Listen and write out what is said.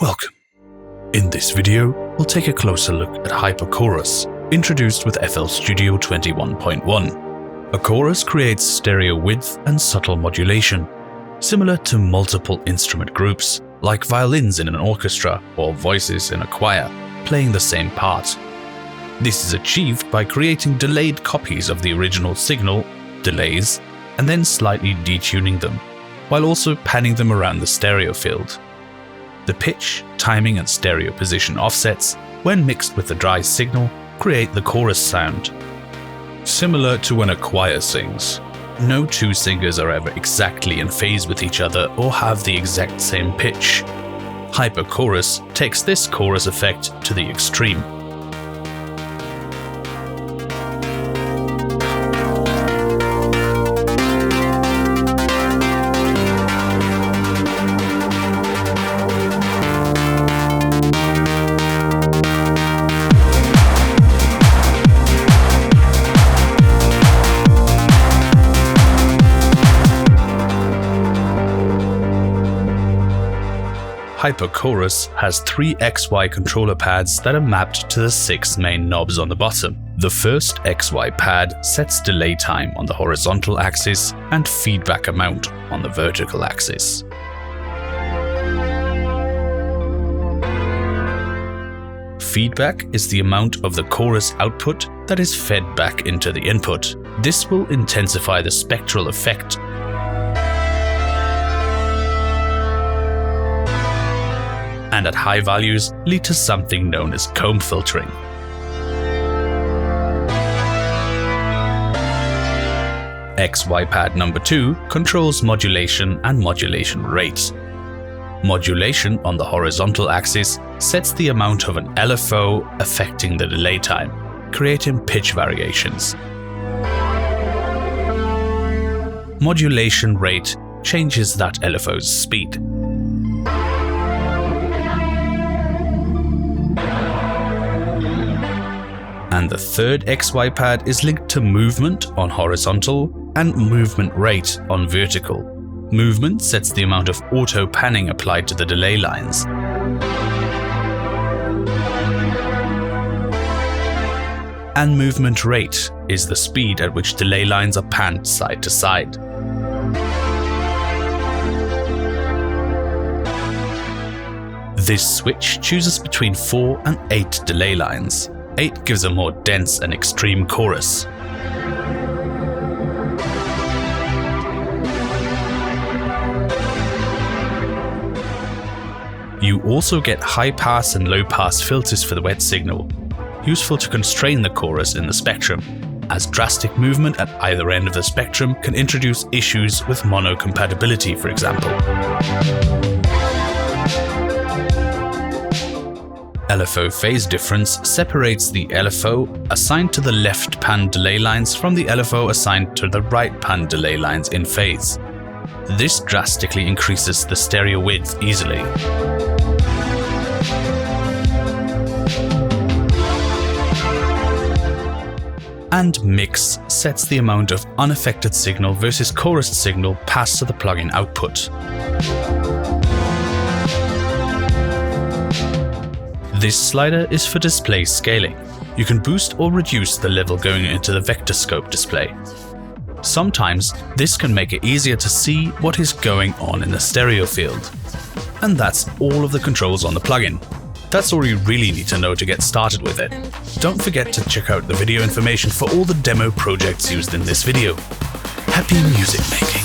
Welcome. In this video, we'll take a closer look at Hyperchorus, introduced with FL Studio 21.1. A chorus creates stereo width and subtle modulation, similar to multiple instrument groups, like violins in an orchestra or voices in a choir, playing the same part. This is achieved by creating delayed copies of the original signal, delays, and then slightly detuning them, while also panning them around the stereo field. The pitch, timing, and stereo position offsets, when mixed with the dry signal, create the chorus sound. Similar to when a choir sings, no two singers are ever exactly in phase with each other or have the exact same pitch. Hyperchorus takes this chorus effect to the extreme. Hyperchorus has 3 XY controller pads that are mapped to the 6 main knobs on the bottom. The first XY pad sets delay time on the horizontal axis and feedback amount on the vertical axis. Feedback is the amount of the chorus output that is fed back into the input. This will intensify the spectral effect and at high values lead to something known as comb filtering. XY pad number 2 controls modulation and modulation rate. Modulation on the horizontal axis sets the amount of an LFO affecting the delay time, creating pitch variations. Modulation rate changes that LFO's speed. And the third XY pad is linked to movement on horizontal and movement rate on vertical. Movement sets the amount of auto panning applied to the delay lines. And movement rate is the speed at which delay lines are panned side to side. This switch chooses between 4 and 8 delay lines. 8 gives a more dense and extreme chorus. You also get high pass and low pass filters for the wet signal, useful to constrain the chorus in the spectrum, as drastic movement at either end of the spectrum can introduce issues with mono compatibility, for example. LFO phase difference separates the LFO assigned to the left pan delay lines from the LFO assigned to the right pan delay lines in phase. This drastically increases the stereo width easily. And mix sets the amount of unaffected signal versus chorused signal passed to the plugin output. This slider is for display scaling. You can boost or reduce the level going into the vector scope display. Sometimes this can make it easier to see what is going on in the stereo field. And that's all of the controls on the plugin. That's all you really need to know to get started with it. Don't forget to check out the video information for all the demo projects used in this video. Happy music making!